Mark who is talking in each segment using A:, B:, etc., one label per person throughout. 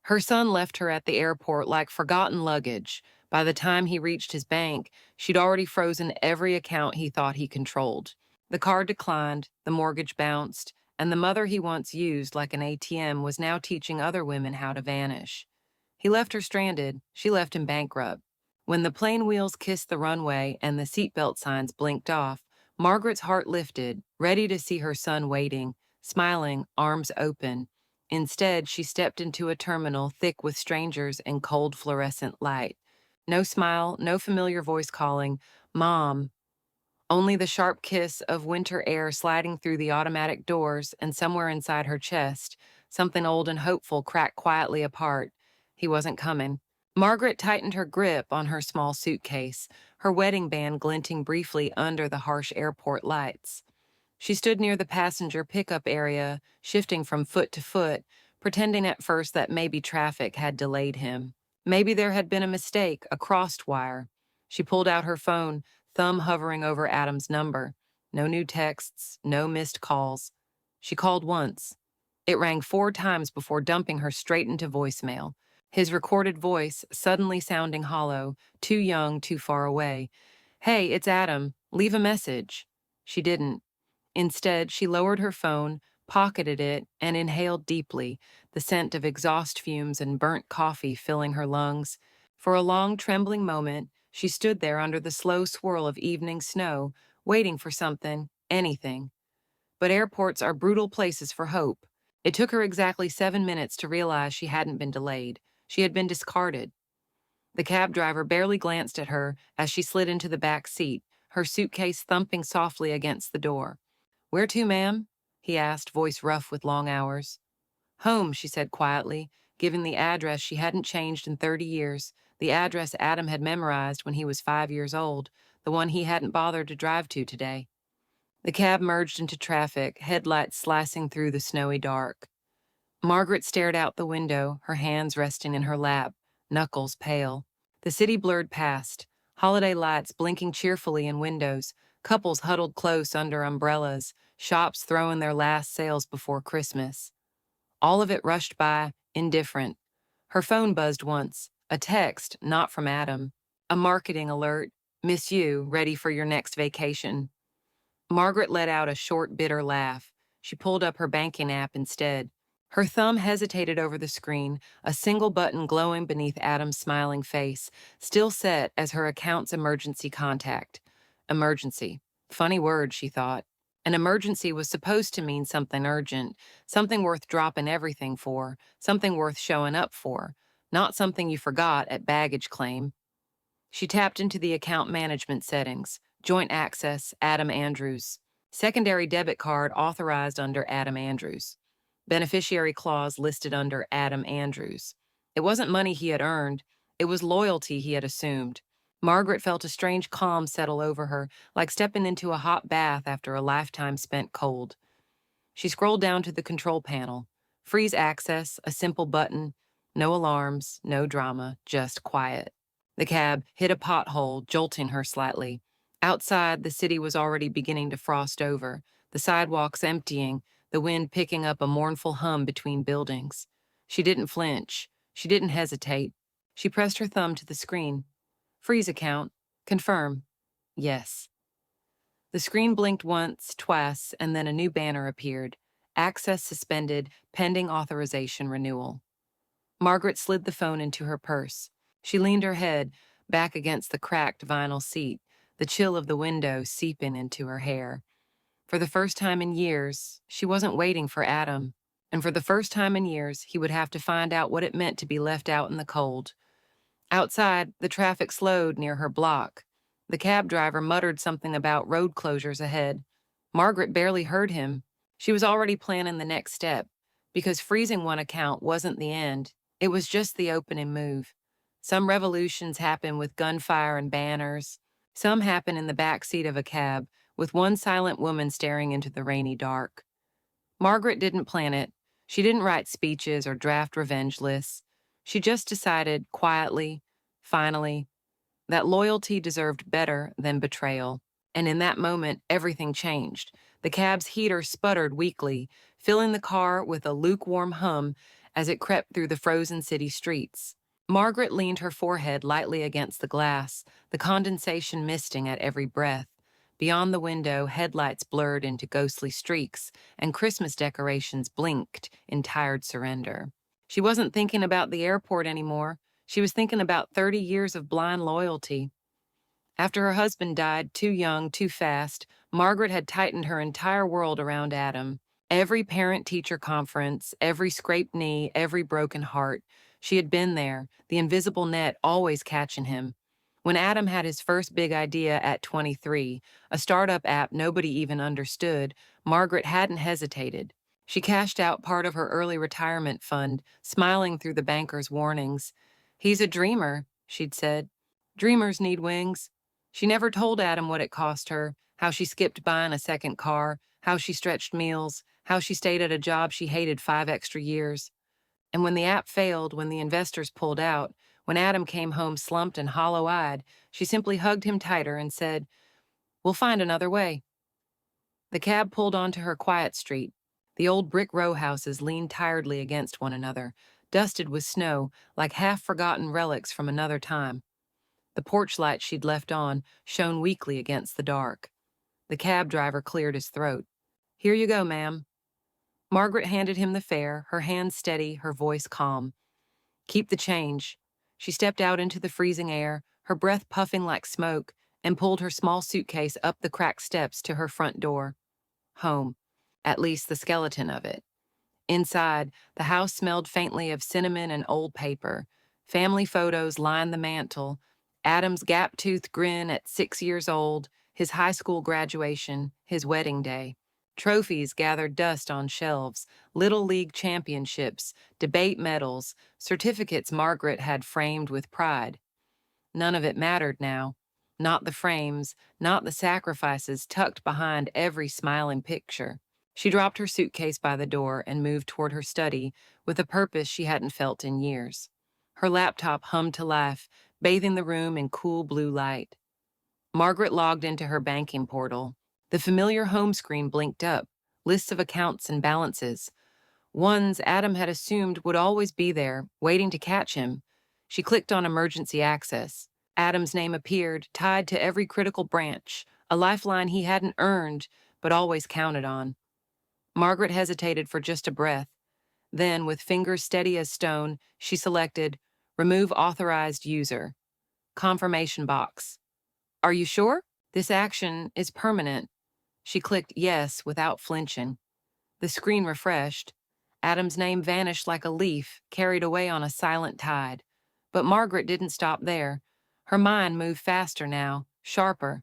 A: Her son left her at the airport like forgotten luggage. By the time he reached his bank, she'd already frozen every account he thought he controlled. The card declined, the mortgage bounced, and the mother he once used like an ATM was now teaching other women how to vanish. He left her stranded, she left him bankrupt. When the plane wheels kissed the runway and the seatbelt signs blinked off, Margaret's heart lifted, ready to see her son waiting, smiling, arms open. Instead, she stepped into a terminal thick with strangers and cold fluorescent light. No smile, no familiar voice calling, Mom. Only the sharp kiss of winter air sliding through the automatic doors, and somewhere inside her chest, something old and hopeful cracked quietly apart. He wasn't coming. Margaret tightened her grip on her small suitcase, her wedding band glinting briefly under the harsh airport lights. She stood near the passenger pickup area, shifting from foot to foot, pretending at first that maybe traffic had delayed him. Maybe there had been a mistake, a crossed wire. She pulled out her phone, thumb hovering over Adam's number. No new texts, no missed calls. She called once. It rang 4 times before dumping her straight into voicemail. His recorded voice suddenly sounding hollow, too young, too far away. Hey, it's Adam. Leave a message. She didn't. Instead, she lowered her phone, pocketed it, and inhaled deeply, the scent of exhaust fumes and burnt coffee filling her lungs. For a long, trembling moment, she stood there under the slow swirl of evening snow, waiting for something, anything. But airports are brutal places for hope. It took her exactly 7 minutes to realize she hadn't been delayed. She had been discarded. The cab driver barely glanced at her as she slid into the back seat, her suitcase thumping softly against the door. "Where to, ma'am?" he asked, voice rough with long hours. "Home," she said quietly, giving the address she hadn't changed in 30 years, the address Adam had memorized when he was 5 years old, the one he hadn't bothered to drive to today. The cab merged into traffic, headlights slicing through the snowy dark. Margaret stared out the window, her hands resting in her lap, knuckles pale. The city blurred past, holiday lights blinking cheerfully in windows, couples huddled close under umbrellas, shops throwing their last sales before Christmas. All of it rushed by, indifferent. Her phone buzzed once, a text, not from Adam. A marketing alert, "Miss you, ready for your next vacation." Margaret let out a short, bitter laugh. She pulled up her banking app instead. Her thumb hesitated over the screen, a single button glowing beneath Adam's smiling face, still set as her account's emergency contact. Emergency. Funny word, she thought. An emergency was supposed to mean something urgent, something worth dropping everything for, something worth showing up for, not something you forgot at baggage claim. She tapped into the account management settings. Joint access, Adam Andrews. Secondary debit card authorized under Adam Andrews. Beneficiary clause listed under Adam Andrews. It wasn't money he had earned, it was loyalty he had assumed. Margaret felt a strange calm settle over her, like stepping into a hot bath after a lifetime spent cold. She scrolled down to the control panel. Freeze access, a simple button. No alarms, no drama, just quiet. The cab hit a pothole, jolting her slightly. Outside, the city was already beginning to frost over, the sidewalks emptying, the wind picking up a mournful hum between buildings. She didn't flinch. She didn't hesitate. She pressed her thumb to the screen. Freeze account. Confirm. Yes. The screen blinked once, twice, and then a new banner appeared. Access suspended, pending authorization renewal. Margaret slid the phone into her purse. She leaned her head back against the cracked vinyl seat, the chill of the window seeping into her hair. For the first time in years, she wasn't waiting for Adam. And for the first time in years, he would have to find out what it meant to be left out in the cold. Outside, the traffic slowed near her block. The cab driver muttered something about road closures ahead. Margaret barely heard him. She was already planning the next step, because freezing one account wasn't the end. It was just the opening move. Some revolutions happen with gunfire and banners. Some happen in the back seat of a cab, with one silent woman staring into the rainy dark. Margaret didn't plan it. She didn't write speeches or draft revenge lists. She just decided, quietly, finally, that loyalty deserved better than betrayal. And in that moment, everything changed. The cab's heater sputtered weakly, filling the car with a lukewarm hum as it crept through the frozen city streets. Margaret leaned her forehead lightly against the glass, the condensation misting at every breath. Beyond the window, headlights blurred into ghostly streaks, and Christmas decorations blinked in tired surrender. She wasn't thinking about the airport anymore. She was thinking about 30 years of blind loyalty. After her husband died, too young, too fast, Margaret had tightened her entire world around Adam. Every parent-teacher conference, every scraped knee, every broken heart. She had been there, the invisible net always catching him. When Adam had his first big idea at 23, a startup app nobody even understood, Margaret hadn't hesitated. She cashed out part of her early retirement fund, smiling through the banker's warnings. "He's a dreamer," she'd said. "Dreamers need wings." She never told Adam what it cost her, how she skipped buying a second car, how she stretched meals, how she stayed at a job she hated 5 extra years. And when the app failed, when the investors pulled out, when Adam came home slumped and hollow-eyed, she simply hugged him tighter and said, "We'll find another way." The cab pulled onto her quiet street. The old brick row houses leaned tiredly against one another, dusted with snow like half-forgotten relics from another time. The porch light she'd left on shone weakly against the dark. The cab driver cleared his throat. "Here you go, ma'am." Margaret handed him the fare, her hands steady, her voice calm. "Keep the change." She stepped out into the freezing air, her breath puffing like smoke, and pulled her small suitcase up the cracked steps to her front door. Home. At least the skeleton of it. Inside, the house smelled faintly of cinnamon and old paper. Family photos lined the mantel. Adam's gap-toothed grin at 6 years old, his high school graduation, his wedding day. Trophies gathered dust on shelves, Little League championships, debate medals, certificates Margaret had framed with pride. None of it mattered now. Not the frames, not the sacrifices tucked behind every smiling picture. She dropped her suitcase by the door and moved toward her study with a purpose she hadn't felt in years. Her laptop hummed to life, bathing the room in cool blue light. Margaret logged into her banking portal. The familiar home screen blinked up, lists of accounts and balances. Ones Adam had assumed would always be there, waiting to catch him. She clicked on emergency access. Adam's name appeared, tied to every critical branch, a lifeline he hadn't earned, but always counted on. Margaret hesitated for just a breath. Then, with fingers steady as stone, she selected Remove Authorized User. Confirmation box. "Are you sure? This action is permanent." She clicked yes without flinching. The screen refreshed. Adam's name vanished like a leaf carried away on a silent tide. But Margaret didn't stop there. Her mind moved faster now, sharper.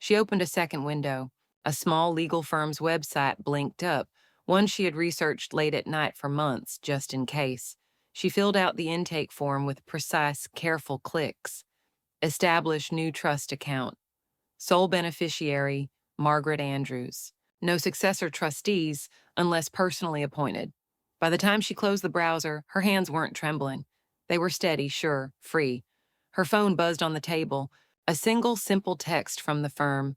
A: She opened a second window. A small legal firm's website blinked up, one she had researched late at night for months, just in case. She filled out the intake form with precise, careful clicks. Establish new trust account. Sole beneficiary, Margaret Andrews. No successor trustees unless personally appointed. By the time she closed the browser, her hands weren't trembling. They were steady, sure, free. Her phone buzzed on the table. A single simple text from the firm.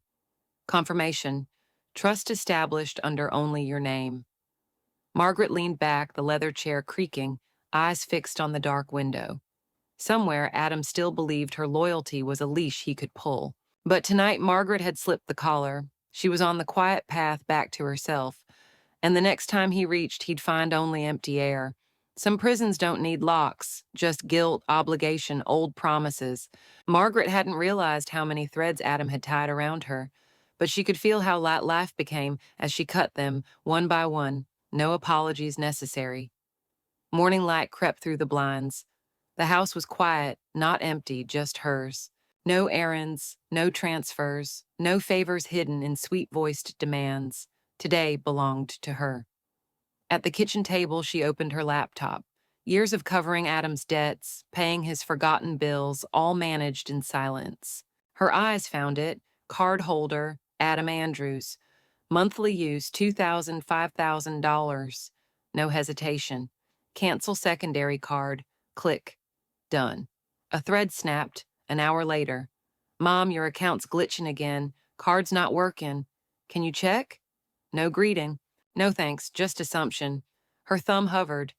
A: Confirmation. Trust established under only your name. Margaret leaned back, the leather chair creaking, eyes fixed on the dark window. Somewhere, Adam still believed her loyalty was a leash he could pull. But tonight, Margaret had slipped the collar. She was on the quiet path back to herself. And the next time he reached, he'd find only empty air. Some prisons don't need locks, just guilt, obligation, old promises. Margaret hadn't realized how many threads Adam had tied around her, but she could feel how light life became as she cut them, one by one, no apologies necessary. Morning light crept through the blinds. The house was quiet, not empty, just hers. No errands, no transfers, no favors hidden in sweet-voiced demands. Today belonged to her. At the kitchen table, she opened her laptop. Years of covering Adam's debts, paying his forgotten bills, all managed in silence. Her eyes found it, card holder, Adam Andrews. Monthly use, $2,000, $5,000. No hesitation. Cancel secondary card. Click. Done. A thread snapped. An hour later. "Mom, your account's glitching again. Card's not working. Can you check?" No greeting. No thanks, just assumption. Her thumb hovered.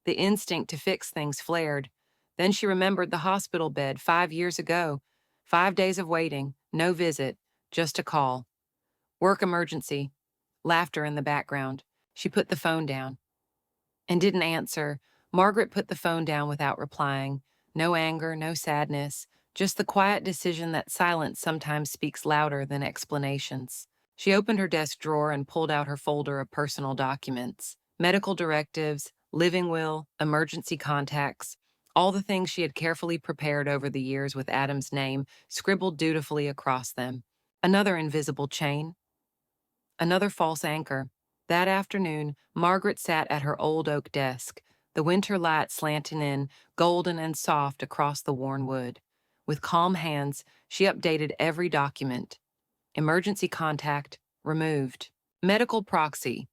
A: The instinct to fix things flared. Then she remembered the hospital bed 5 years ago. 5 days of waiting, no visit, just a call. Work emergency. Laughter in the background. She put the phone down and didn't answer. Margaret put the phone down without replying. No anger, no sadness, just the quiet decision that silence sometimes speaks louder than explanations. She opened her desk drawer and pulled out her folder of personal documents, medical directives, living will, emergency contacts, all the things she had carefully prepared over the years with Adam's name scribbled dutifully across them. Another invisible chain, another false anchor. That afternoon, Margaret sat at her old oak desk, the winter light slanting in, golden and soft across the worn wood. With calm hands, she updated every document. Emergency contact, removed. Medical proxy,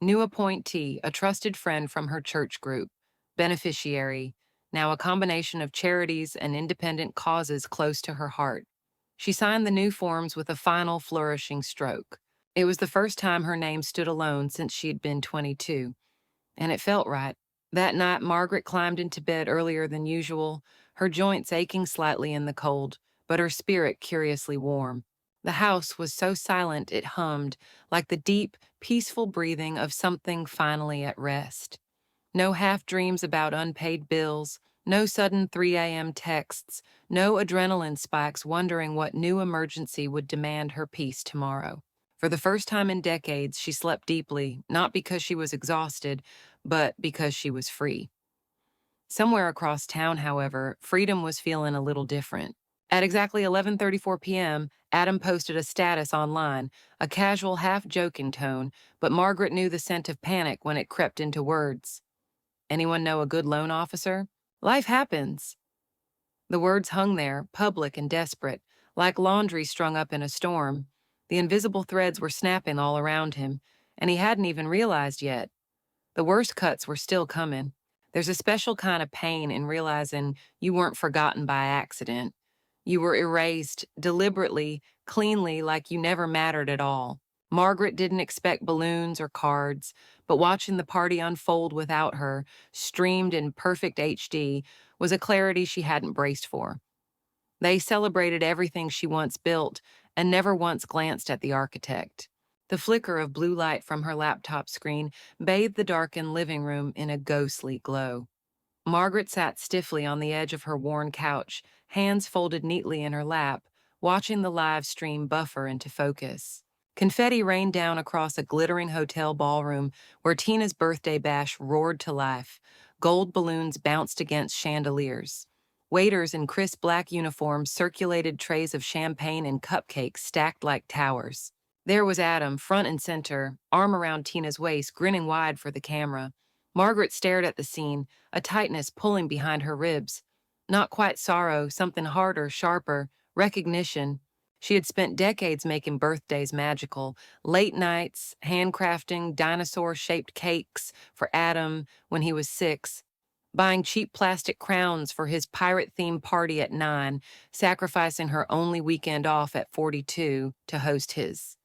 A: new appointee, a trusted friend from her church group. Beneficiary, now a combination of charities and independent causes close to her heart. She signed the new forms with a final flourishing stroke. It was the first time her name stood alone since she had been 22, and it felt right. That night, Margaret climbed into bed earlier than usual, her joints aching slightly in the cold, but her spirit curiously warm. The house was so silent it hummed, like the deep, peaceful breathing of something finally at rest. No half-dreams about unpaid bills, no sudden 3 a.m. texts, no adrenaline spikes wondering what new emergency would demand her peace tomorrow. For the first time in decades, she slept deeply, not because she was exhausted, but because she was free. Somewhere across town, however, freedom was feeling a little different. At exactly 11:34 p.m., Adam posted a status online, a casual, half-joking tone, but Margaret knew the scent of panic when it crept into words. Anyone know a good loan officer? Life happens. The words hung there, public and desperate, like laundry strung up in a storm. The invisible threads were snapping all around him, and he hadn't even realized yet. The worst cuts were still coming. There's a special kind of pain in realizing you weren't forgotten by accident. You were erased, deliberately, cleanly, like you never mattered at all. Margaret didn't expect balloons or cards, but watching the party unfold without her, streamed in perfect HD, was a clarity she hadn't braced for. They celebrated everything she once built and never once glanced at the architect. The flicker of blue light from her laptop screen bathed the darkened living room in a ghostly glow. Margaret sat stiffly on the edge of her worn couch, hands folded neatly in her lap, watching the live stream buffer into focus. Confetti rained down across a glittering hotel ballroom where Tina's birthday bash roared to life. Gold balloons bounced against chandeliers. Waiters in crisp black uniforms circulated trays of champagne and cupcakes stacked like towers. There was Adam, front and center, arm around Tina's waist, grinning wide for the camera. Margaret stared at the scene, a tightness pulling behind her ribs. Not quite sorrow, something harder, sharper, recognition. She had spent decades making birthdays magical, late nights, handcrafting dinosaur-shaped cakes for Adam when he was 6, buying cheap plastic crowns for his pirate-themed party at 9, sacrificing her only weekend off at 42 to host his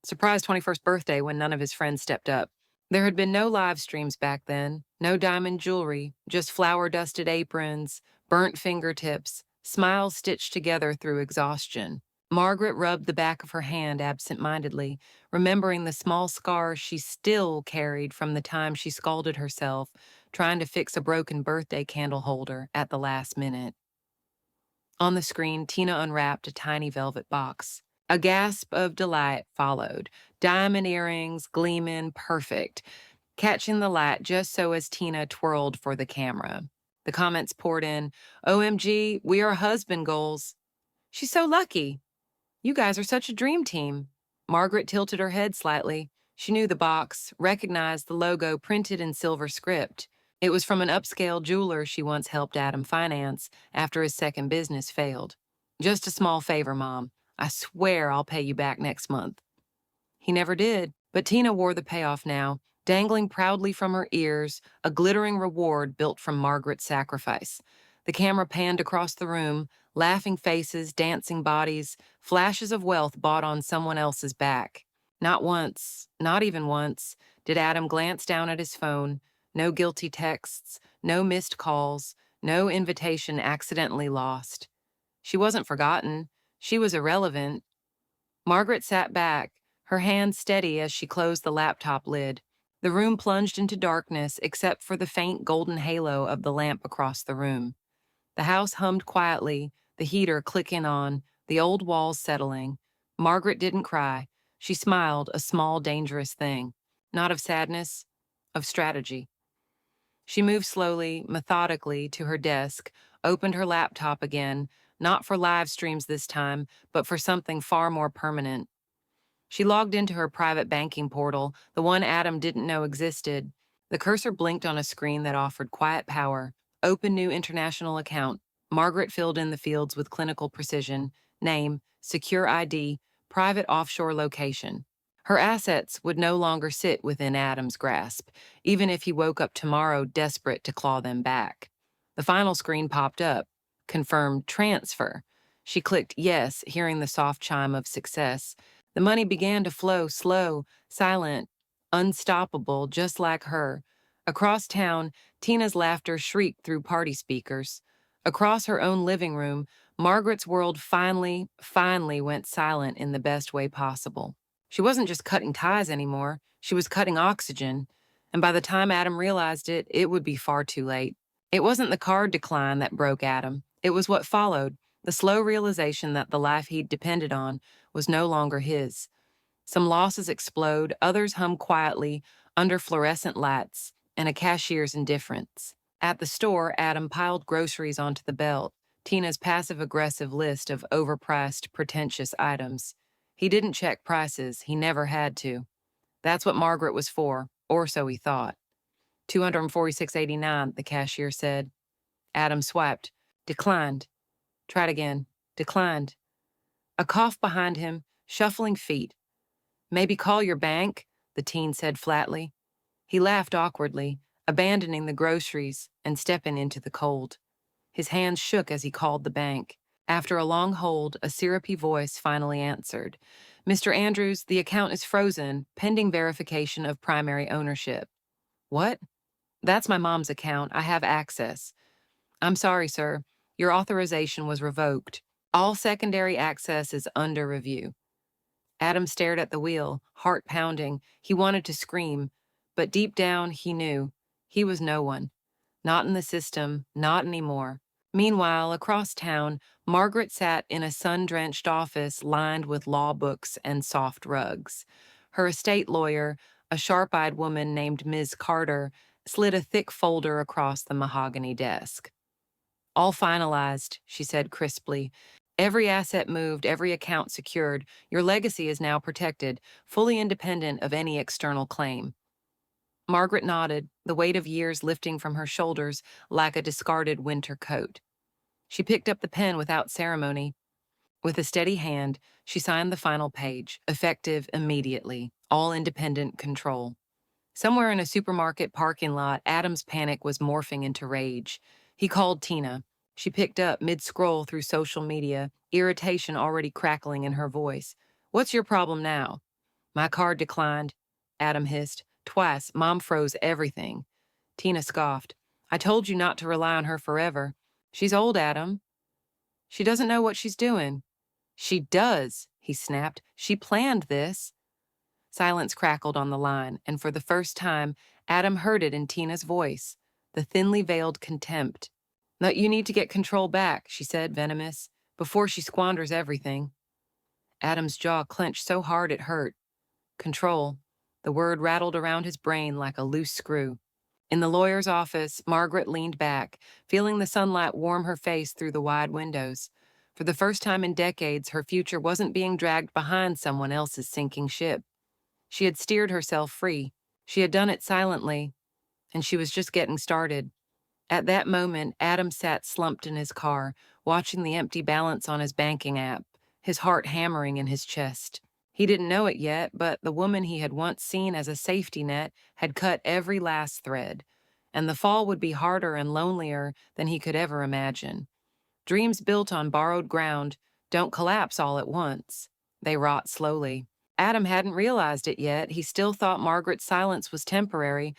A: surprise 21st birthday when none of his friends stepped up. There had been no live streams back then, no diamond jewelry, just flour-dusted aprons, burnt fingertips, smiles stitched together through exhaustion. Margaret rubbed the back of her hand absent-mindedly, remembering the small scars she still carried from the time she scalded herself trying to fix a broken birthday candle holder at the last minute. On the screen, Tina unwrapped a tiny velvet box. A gasp of delight followed. Diamond earrings, gleaming, perfect, catching the light just so as Tina twirled for the camera. The comments poured in, OMG, we are husband goals. She's so lucky. You guys are such a dream team. Margaret tilted her head slightly. She knew the box, recognized the logo printed in silver script. It was from an upscale jeweler she once helped Adam finance after his second business failed. Just a small favor, Mom. I swear I'll pay you back next month. He never did, but Tina wore the payoff now, dangling proudly from her ears, a glittering reward built from Margaret's sacrifice. The camera panned across the room, laughing faces, dancing bodies, flashes of wealth bought on someone else's back. Not once, not even once, did Adam glance down at his phone. No guilty texts, no missed calls, no invitation accidentally lost. She wasn't forgotten. She was irrelevant. Margaret sat back, her hand steady as she closed the laptop lid. The room plunged into darkness except for the faint golden halo of the lamp across the room. The house hummed quietly, the heater clicking on, the old walls settling. Margaret didn't cry. She smiled, a small, dangerous thing. Not of sadness, of strategy. She moved slowly, methodically, to her desk, opened her laptop again, not for live streams this time, but for something far more permanent. She logged into her private banking portal, the one Adam didn't know existed. The cursor blinked on a screen that offered quiet power. Open new international account. Margaret filled in the fields with clinical precision. Name, secure ID, private offshore location. Her assets would no longer sit within Adam's grasp, even if he woke up tomorrow desperate to claw them back. The final screen popped up. Confirmed transfer. She clicked yes, hearing the soft chime of success. The money began to flow slow, silent, unstoppable, just like her. Across town, Tina's laughter shrieked through party speakers. Across her own living room, Margaret's world finally went silent in the best way possible. She wasn't just cutting ties anymore, she was cutting oxygen. And by the time Adam realized it, it would be far too late. It wasn't the card decline that broke Adam. It was what followed, the slow realization that the life he'd depended on was no longer his. Some losses explode, others hum quietly under fluorescent lights and a cashier's indifference. At the store, Adam piled groceries onto the belt, Tina's passive-aggressive list of overpriced, pretentious items. He didn't check prices, he never had to. That's what Margaret was for, or so he thought. $246.89, the cashier said. Adam swiped. Declined. Tried again. Declined. A cough behind him, shuffling feet. Maybe call your bank, the teen said flatly. He laughed awkwardly, abandoning the groceries and stepping into the cold. His hands shook as he called the bank. After a long hold, a syrupy voice finally answered. Mr. Andrews, the account is frozen, pending verification of primary ownership. What? That's my mom's account. I have access. I'm sorry, sir. Your authorization was revoked. All secondary access is under review. Adam stared at the wheel, heart pounding. He wanted to scream, but deep down he knew he was no one. Not in the system, not anymore. Meanwhile, across town, Margaret sat in a sun-drenched office lined with law books and soft rugs. Her estate lawyer, a sharp-eyed woman named Ms. Carter, slid a thick folder across the mahogany desk. All finalized, she said crisply. Every asset moved, every account secured. Your legacy is now protected, fully independent of any external claim. Margaret nodded, the weight of years lifting from her shoulders like a discarded winter coat. She picked up the pen without ceremony. With a steady hand, she signed the final page, effective immediately, all independent control. Somewhere in a supermarket parking lot, Adam's panic was morphing into rage. He called Tina. She picked up mid-scroll through social media, irritation already crackling in her voice. What's your problem now? My card declined, Adam hissed. Twice, Mom froze everything. Tina scoffed. I told you not to rely on her forever. She's old, Adam. She doesn't know what she's doing. She does, he snapped. She planned this. Silence crackled on the line, and for the first time, Adam heard it in Tina's voice, the thinly veiled contempt. No, you need to get control back, she said, venomous, before she squanders everything. Adam's jaw clenched so hard it hurt. Control. The word rattled around his brain like a loose screw. In the lawyer's office, Margaret leaned back, feeling the sunlight warm her face through the wide windows. For the first time in decades, her future wasn't being dragged behind someone else's sinking ship. She had steered herself free. She had done it silently, and she was just getting started. At that moment, Adam sat slumped in his car, watching the empty balance on his banking app, his heart hammering in his chest. He didn't know it yet, but the woman he had once seen as a safety net had cut every last thread, and the fall would be harder and lonelier than he could ever imagine. Dreams built on borrowed ground don't collapse all at once. They rot slowly. Adam hadn't realized it yet. He still thought Margaret's silence was temporary,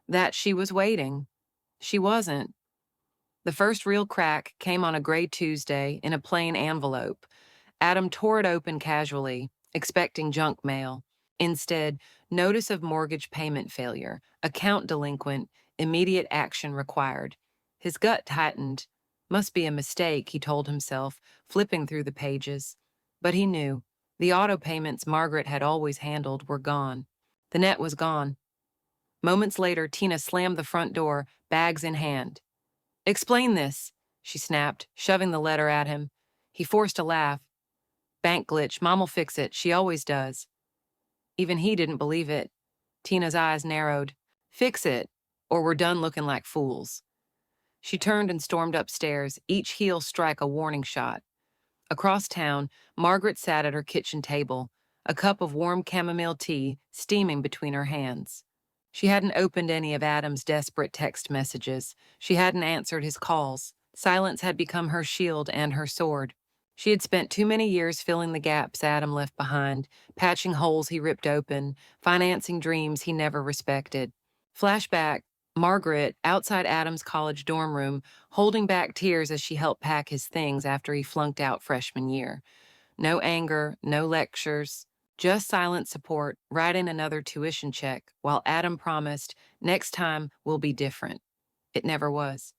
A: that she was waiting. She wasn't. The first real crack came on a gray Tuesday in a plain envelope. Adam tore it open casually, expecting junk mail. Instead, notice of mortgage payment failure, account delinquent, immediate action required. His gut tightened. Must be a mistake, he told himself, flipping through the pages. But he knew. The auto payments Margaret had always handled were gone. The net was gone. Moments later, Tina slammed the front door, bags in hand. "Explain this," she snapped, shoving the letter at him. He forced a laugh. "Bank glitch, Mom'll fix it, she always does." Even he didn't believe it. Tina's eyes narrowed. "Fix it, or we're done looking like fools." She turned and stormed upstairs, each heel strike a warning shot. Across town, Margaret sat at her kitchen table, a cup of warm chamomile tea steaming between her hands. She hadn't opened any of Adam's desperate text messages. She hadn't answered his calls. Silence had become her shield and her sword. She had spent too many years filling the gaps Adam left behind, patching holes he ripped open, financing dreams he never respected. Flashback, Margaret, outside Adam's college dorm room, holding back tears as she helped pack his things after he flunked out freshman year. No anger, no lectures, just silent support, writing another tuition check, while Adam promised, next time will be different. It never was.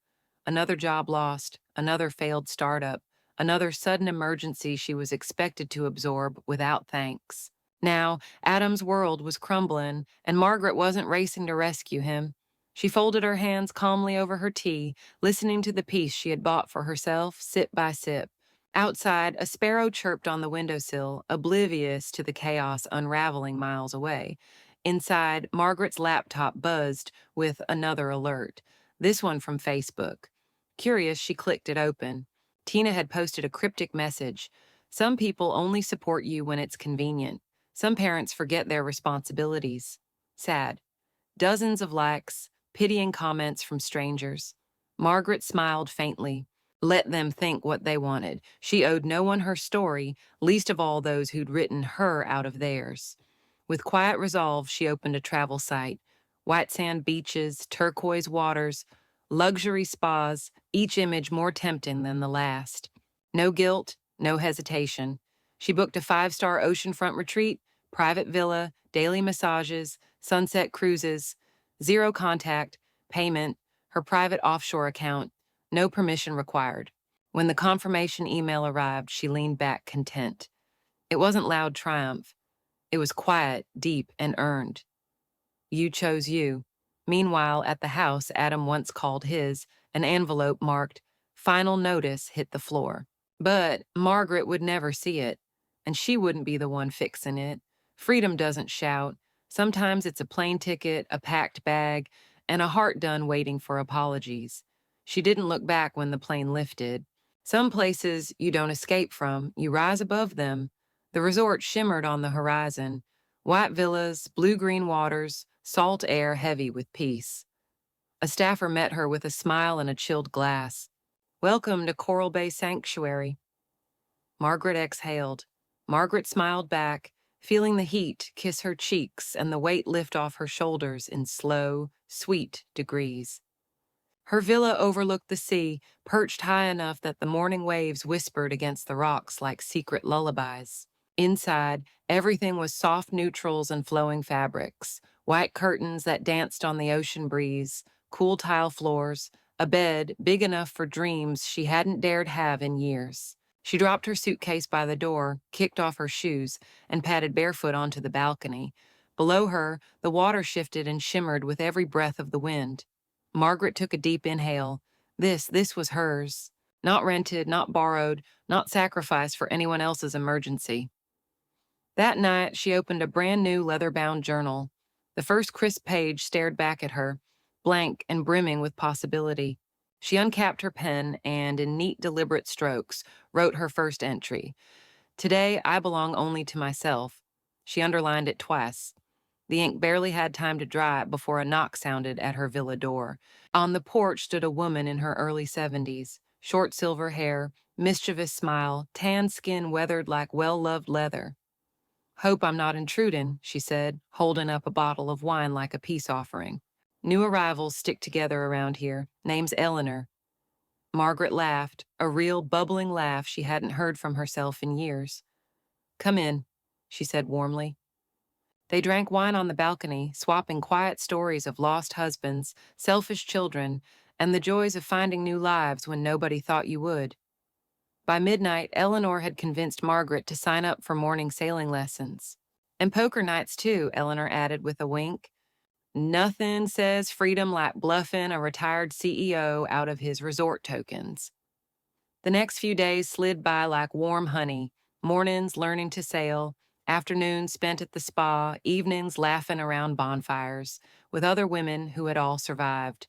A: Another job lost, another failed startup, another sudden emergency she was expected to absorb without thanks. Now, Adam's world was crumbling, and Margaret wasn't racing to rescue him. She folded her hands calmly over her tea, listening to the peace she had bought for herself, sip by sip. Outside, a sparrow chirped on the windowsill, oblivious to the chaos unraveling miles away. Inside, Margaret's laptop buzzed with another alert, this one from Facebook. Curious, she clicked it open. Tina had posted a cryptic message. "Some people only support you when it's convenient. Some parents forget their responsibilities." Sad. Dozens of likes, pitying comments from strangers. Margaret smiled faintly. Let them think what they wanted. She owed no one her story, least of all those who'd written her out of theirs. With quiet resolve, she opened a travel site. White sand beaches, turquoise waters, luxury spas, each image more tempting than the last. No guilt, no hesitation. She booked a 5-star oceanfront retreat, private villa, daily massages, sunset cruises, zero contact, payment, her private offshore account, no permission required. When the confirmation email arrived, she leaned back content. It wasn't loud triumph. It was quiet, deep, and earned. You chose you. Meanwhile, at the house Adam once called his, an envelope marked, "Final notice," hit the floor. But Margaret would never see it, and she wouldn't be the one fixing it. Freedom doesn't shout. Sometimes it's a plane ticket, a packed bag, and a heart done waiting for apologies. She didn't look back when the plane lifted. Some places you don't escape from, you rise above them. The resort shimmered on the horizon. White villas, blue-green waters, salt air heavy with peace. A staffer met her with a smile and a chilled glass. "Welcome to Coral Bay Sanctuary." Margaret exhaled. Margaret smiled back, feeling the heat kiss her cheeks and the weight lift off her shoulders in slow, sweet degrees. Her villa overlooked the sea, perched high enough that the morning waves whispered against the rocks like secret lullabies. Inside, everything was soft neutrals and flowing fabrics, white curtains that danced on the ocean breeze, cool tile floors, a bed big enough for dreams she hadn't dared have in years. She dropped her suitcase by the door, kicked off her shoes, and padded barefoot onto the balcony. Below her, the water shifted and shimmered with every breath of the wind. Margaret took a deep inhale. This was hers. Not rented, not borrowed, not sacrificed for anyone else's emergency. That night, she opened a brand new leather-bound journal. The first crisp page stared back at her, blank and brimming with possibility. She uncapped her pen and, in neat, deliberate strokes, wrote her first entry. "Today, I belong only to myself." She underlined it twice. The ink barely had time to dry before a knock sounded at her villa door. On the porch stood a woman in her early 70s, short silver hair, mischievous smile, tan skin weathered like well-loved leather. "Hope I'm not intruding," she said, holding up a bottle of wine like a peace offering. New arrivals stick together around here. Name's Eleanor. Margaret laughed, a real bubbling laugh she hadn't heard from herself in years. Come in, she said warmly. They drank wine on the balcony, swapping quiet stories of lost husbands, selfish children, and the joys of finding new lives when nobody thought you would. By midnight, Eleanor had convinced Margaret to sign up for morning sailing lessons. And poker nights, too, Eleanor added with a wink. Nothing says freedom like bluffing a retired CEO out of his resort tokens. The next few days slid by like warm honey, mornings learning to sail, afternoons spent at the spa, evenings laughing around bonfires, with other women who had all survived.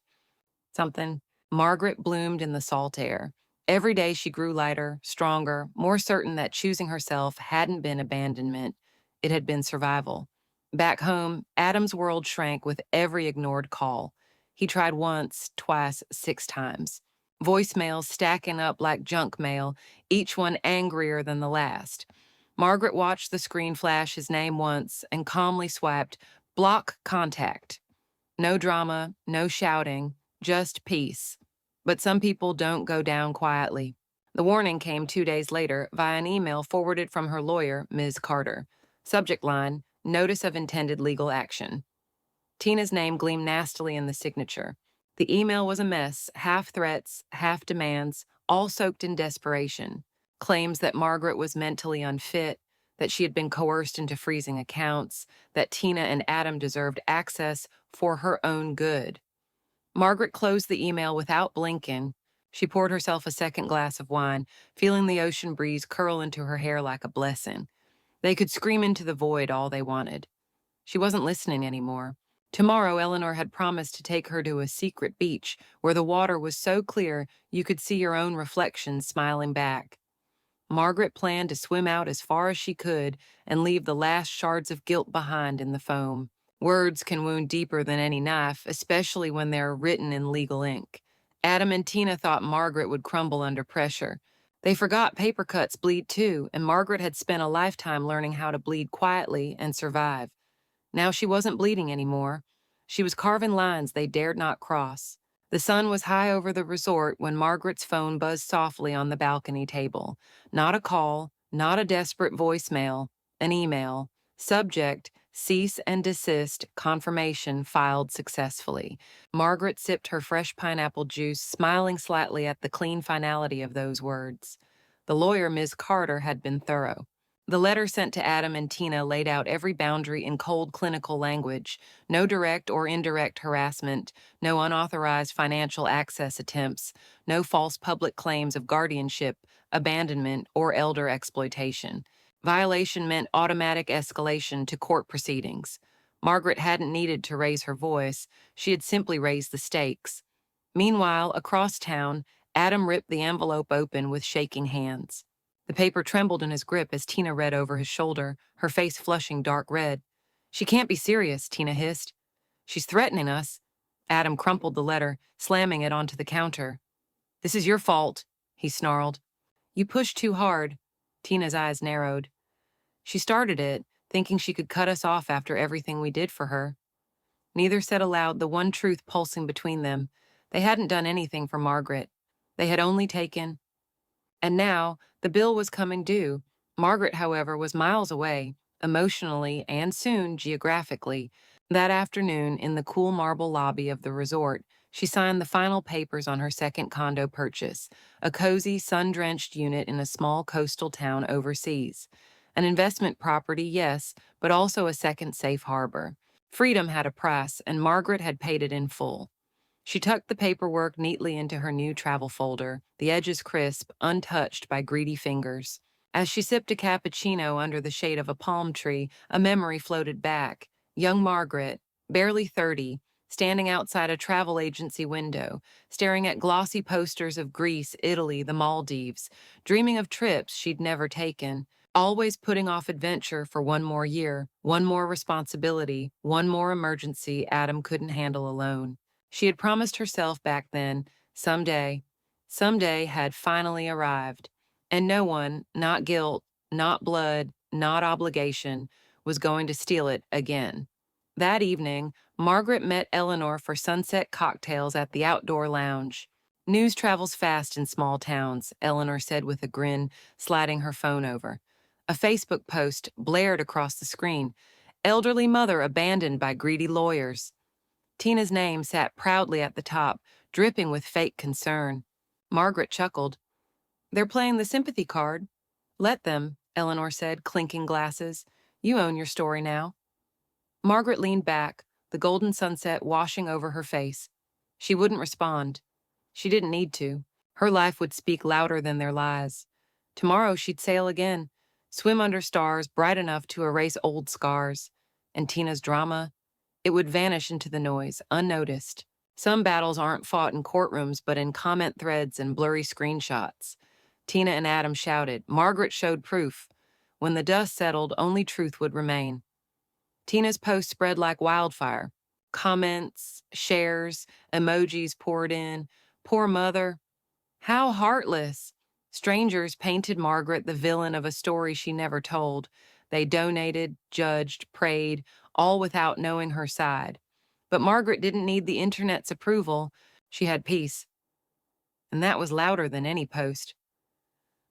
A: Something. Margaret bloomed in the salt air. Every day she grew lighter, stronger, more certain that choosing herself hadn't been abandonment, it had been survival. Back home, Adam's world shrank with every ignored call. He tried once, twice, 6 times. Voicemails stacking up like junk mail, each one angrier than the last. Margaret watched the screen flash his name once and calmly swiped, block contact. No drama, no shouting, just peace. But some people don't go down quietly. The warning came 2 days later via an email forwarded from her lawyer, Ms. Carter. Subject line, Notice of Intended Legal Action. Tina's name gleamed nastily in the signature. The email was a mess, half threats, half demands, all soaked in desperation. Claims that Margaret was mentally unfit, that she had been coerced into freezing accounts, that Tina and Adam deserved access for her own good. Margaret closed the email without blinking. She poured herself a second glass of wine, feeling the ocean breeze curl into her hair like a blessing. They could scream into the void all they wanted. She wasn't listening anymore. Tomorrow, Eleanor had promised to take her to a secret beach where the water was so clear you could see your own reflection smiling back. Margaret planned to swim out as far as she could and leave the last shards of guilt behind in the foam. Words can wound deeper than any knife, especially when they're written in legal ink. Adam and Tina thought Margaret would crumble under pressure. They forgot paper cuts bleed too, and Margaret had spent a lifetime learning how to bleed quietly and survive. Now she wasn't bleeding anymore. She was carving lines they dared not cross. The sun was high over the resort when Margaret's phone buzzed softly on the balcony table. Not a call, not a desperate voicemail, an email. Subject, cease and desist, confirmation filed successfully. Margaret sipped her fresh pineapple juice, smiling slightly at the clean finality of those words. The lawyer, Ms. Carter, had been thorough. The letter sent to Adam and Tina laid out every boundary in cold clinical language. No direct or indirect harassment, no unauthorized financial access attempts, no false public claims of guardianship, abandonment, or elder exploitation. Violation meant automatic escalation to court proceedings. Margaret hadn't needed to raise her voice, she had simply raised the stakes. Meanwhile, across town, Adam ripped the envelope open with shaking hands. The paper trembled in his grip as Tina read over his shoulder, her face flushing dark red. She can't be serious, Tina hissed. She's threatening us. Adam crumpled the letter, slamming it onto the counter. This is your fault, he snarled. You pushed too hard. Tina's eyes narrowed. She started it, thinking she could cut us off after everything we did for her. Neither said aloud the one truth pulsing between them. They hadn't done anything for Margaret. They had only taken. And now, the bill was coming due. Margaret, however, was miles away, emotionally and soon geographically. That afternoon, in the cool marble lobby of the resort, she signed the final papers on her second condo purchase, a cozy, sun-drenched unit in a small coastal town overseas. An investment property, yes, but also a second safe harbor. Freedom had a price, and Margaret had paid it in full. She tucked the paperwork neatly into her new travel folder, the edges crisp, untouched by greedy fingers. As she sipped a cappuccino under the shade of a palm tree, a memory floated back. Young Margaret, barely 30, standing outside a travel agency window, staring at glossy posters of Greece, Italy, the Maldives, dreaming of trips she'd never taken, always putting off adventure for one more year, one more responsibility, one more emergency Adam couldn't handle alone. She had promised herself back then, someday had finally arrived, and no one, not guilt, not blood, not obligation, was going to steal it again. That evening, Margaret met Eleanor for sunset cocktails at the outdoor lounge. News travels fast in small towns, Eleanor said with a grin, sliding her phone over. A Facebook post blared across the screen. Elderly mother abandoned by greedy lawyers. Tina's name sat proudly at the top, dripping with fake concern. Margaret chuckled. They're playing the sympathy card. Let them, Eleanor said, clinking glasses. You own your story now. Margaret leaned back, the golden sunset washing over her face. She wouldn't respond. She didn't need to. Her life would speak louder than their lies. Tomorrow she'd sail again, swim under stars bright enough to erase old scars. And Tina's drama, it would vanish into the noise, unnoticed. Some battles aren't fought in courtrooms, but in comment threads and blurry screenshots. Tina and Adam shouted. Margaret showed proof. When the dust settled, only truth would remain. Tina's post spread like wildfire. Comments, shares, emojis poured in. Poor mother. How heartless. Strangers painted Margaret the villain of a story she never told. They donated, judged, prayed, all without knowing her side. But Margaret didn't need the internet's approval. She had peace. And that was louder than any post.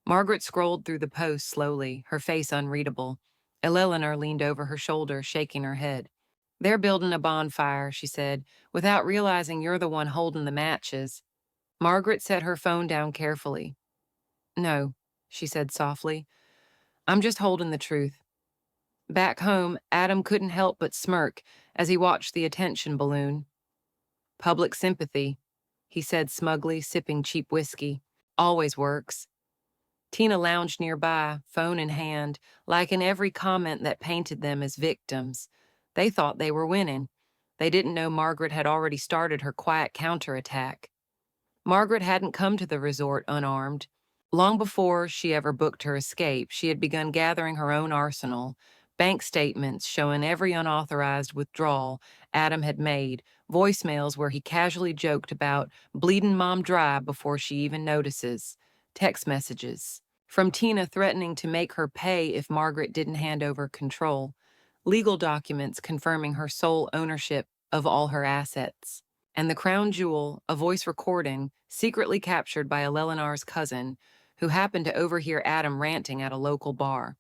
A: Margaret scrolled through the post slowly, her face unreadable. Eleanor leaned over her shoulder, shaking her head. They're building a bonfire, she said, without realizing you're the one holding the matches. Margaret set her phone down carefully. No, she said softly. I'm just holding the truth. Back home, Adam couldn't help but smirk as he watched the attention balloon. Public sympathy, he said smugly, sipping cheap whiskey. Always works. Tina lounged nearby, phone in hand, liking every comment that painted them as victims. They thought they were winning. They didn't know Margaret had already started her quiet counterattack. Margaret hadn't come to the resort unarmed. Long before she ever booked her escape, she had begun gathering her own arsenal, bank statements showing every unauthorized withdrawal Adam had made, voicemails where he casually joked about bleeding mom dry before she even notices, text messages from Tina threatening to make her pay if Margaret didn't hand over control, legal documents confirming her sole ownership of all her assets, and the crown jewel, a voice recording secretly captured by Eleanor's cousin, who happened to overhear Adam ranting at a local bar.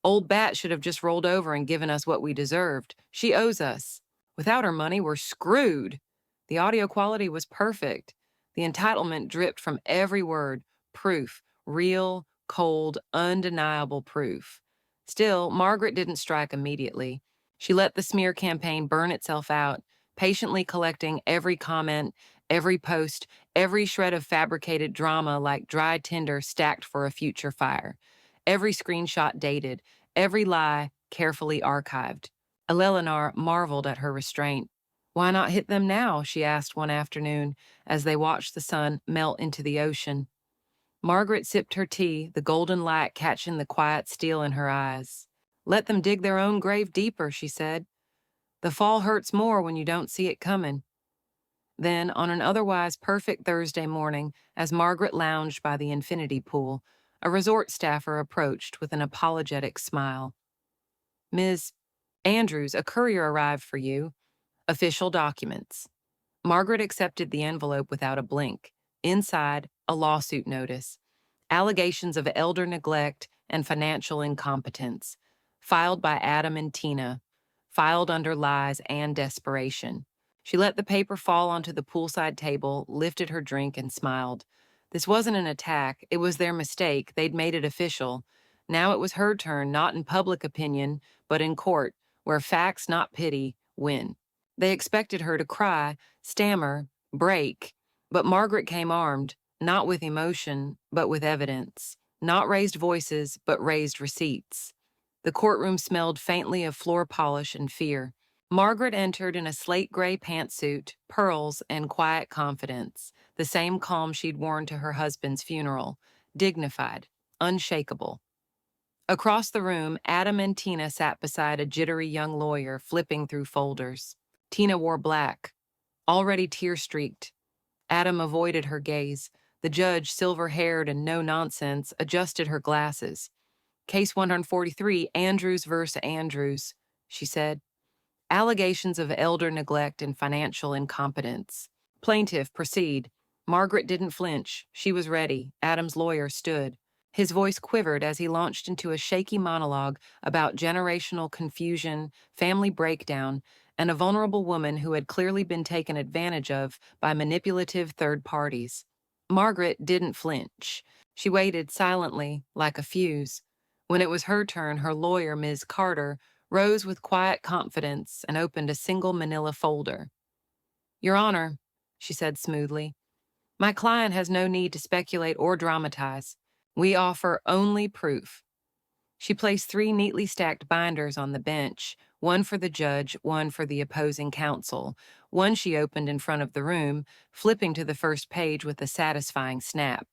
A: Old Bat should have just rolled over and given us what we deserved. She owes us. Without her money, we're screwed. The audio quality was perfect. The entitlement dripped from every word. Proof. Real, cold, undeniable proof. Still, Margaret didn't strike immediately. She let the smear campaign burn itself out, patiently collecting every comment, every post, every shred of fabricated drama like dry tinder stacked for a future fire. Every screenshot dated, every lie carefully archived. Eleanor marveled at her restraint. Why not hit them now? She asked one afternoon as they watched the sun melt into the ocean. Margaret sipped her tea, the golden light catching the quiet steel in her eyes. Let them dig their own grave deeper, she said. The fall hurts more when you don't see it coming. Then, on an otherwise perfect Thursday morning, as Margaret lounged by the infinity pool, a resort staffer approached with an apologetic smile. Ms. Andrews, a courier arrived for you. Official documents. Margaret accepted the envelope without a blink. Inside, a lawsuit notice. Allegations of elder neglect and financial incompetence. Filed by Adam and Tina. Filed under lies and desperation. She let the paper fall onto the poolside table, lifted her drink, and smiled. This wasn't an attack. It was their mistake. They'd made it official. Now it was her turn, not in public opinion, but in court, where facts, not pity, win. They expected her to cry, stammer, break, but Margaret came armed, not with emotion, but with evidence. Not raised voices, but raised receipts. The courtroom smelled faintly of floor polish and fear. Margaret entered in a slate gray pantsuit, pearls, and quiet confidence, the same calm she'd worn to her husband's funeral, dignified, unshakable. Across the room, Adam and Tina sat beside a jittery young lawyer flipping through folders. Tina wore black, already tear-streaked. Adam avoided her gaze. The judge, silver-haired and no-nonsense, adjusted her glasses. Case 143, Andrews versus Andrews, she said. Allegations of elder neglect and financial incompetence. Plaintiff, proceed. Margaret didn't flinch. She was ready. Adam's lawyer stood. His voice quivered as he launched into a shaky monologue about generational confusion, family breakdown, and a vulnerable woman who had clearly been taken advantage of by manipulative third parties. Margaret didn't flinch. She waited silently, like a fuse. When it was her turn, her lawyer, Ms. Carter, rose with quiet confidence and opened a single manila folder. Your Honor, she said smoothly, my client has no need to speculate or dramatize. We offer only proof. She placed 3 neatly stacked binders on the bench, one for the judge, one for the opposing counsel. One she opened in front of the room, flipping to the first page with a satisfying snap.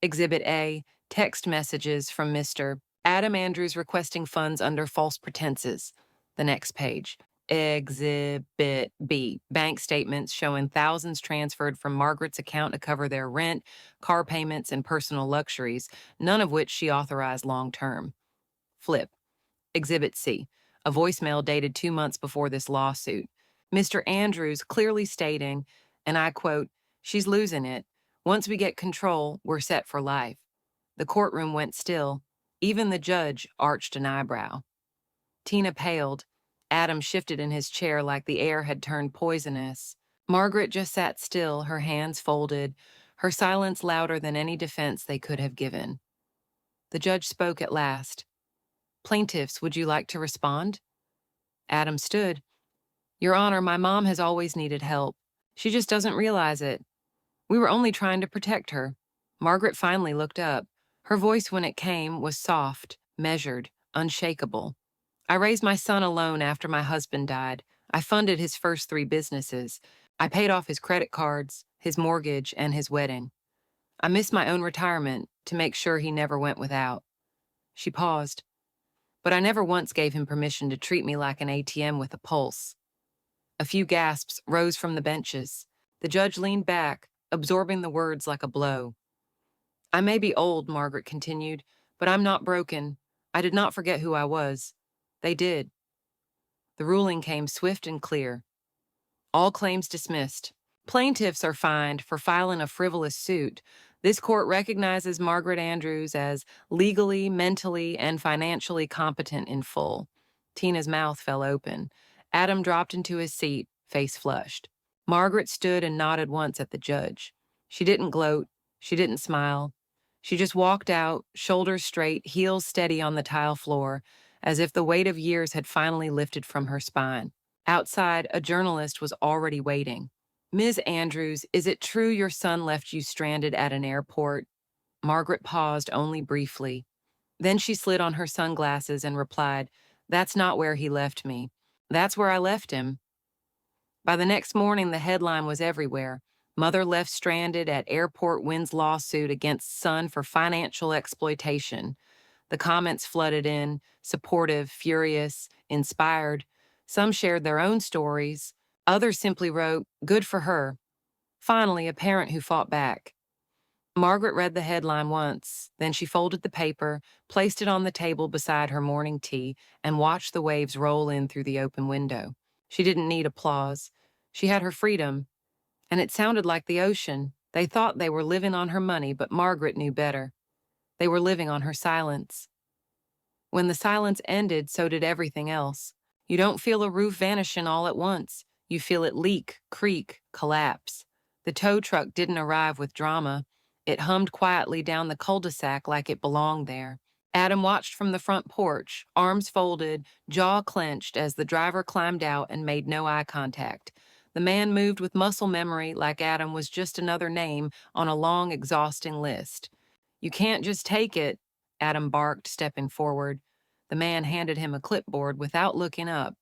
A: Exhibit A, text messages from Mr. Adam Andrews requesting funds under false pretenses. The next page. Exhibit B, bank statements showing thousands transferred from Margaret's account to cover their rent, car payments, and personal luxuries, none of which she authorized long term. Flip. Exhibit C, a voicemail dated 2 months before this lawsuit. Mr. Andrews clearly stating, and I quote, she's losing it. Once we get control, we're set for life. The courtroom went still. Even the judge arched an eyebrow. Tina paled. Adam shifted in his chair like the air had turned poisonous. Margaret just sat still, her hands folded, her silence louder than any defense they could have given. The judge spoke at last. Plaintiffs, would you like to respond? Adam stood. Your Honor, my mom has always needed help. She just doesn't realize it. We were only trying to protect her. Margaret finally looked up. Her voice, when it came, was soft, measured, unshakable. I raised my son alone after my husband died. I funded his first 3 businesses. I paid off his credit cards, his mortgage, and his wedding. I missed my own retirement to make sure he never went without. She paused. But I never once gave him permission to treat me like an ATM with a pulse. A few gasps rose from the benches. The judge leaned back, absorbing the words like a blow. I may be old, Margaret continued, but I'm not broken. I did not forget who I was. They did. The ruling came swift and clear. All claims dismissed. Plaintiffs are fined for filing a frivolous suit. This court recognizes Margaret Andrews as legally, mentally, and financially competent in full. Tina's mouth fell open. Adam dropped into his seat, face flushed. Margaret stood and nodded once at the judge. She didn't gloat. She didn't smile. She just walked out, shoulders straight, heels steady on the tile floor, as if the weight of years had finally lifted from her spine. Outside, a journalist was already waiting. Ms. Andrews, is it true your son left you stranded at an airport? Margaret paused only briefly. Then she slid on her sunglasses and replied, That's not where he left me. That's where I left him. By the next morning, the headline was everywhere. Mother left stranded at airport wins lawsuit against son for financial exploitation. The comments flooded in, supportive, furious, inspired. Some shared their own stories. Others simply wrote, Good for her. Finally, a parent who fought back. Margaret read the headline once, then she folded the paper, placed it on the table beside her morning tea, and watched the waves roll in through the open window. She didn't need applause. She had her freedom, and it sounded like the ocean. They thought they were living on her money, but Margaret knew better. They were living on her silence. When the silence ended, so did everything else. You don't feel a roof vanishing all at once. You feel it leak, creak, collapse. The tow truck didn't arrive with drama. It hummed quietly down the cul-de-sac like it belonged there. Adam watched from the front porch, arms folded, jaw clenched as the driver climbed out and made no eye contact. The man moved with muscle memory like Adam was just another name on a long, exhausting list. You can't just take it, Adam barked, stepping forward. The man handed him a clipboard without looking up.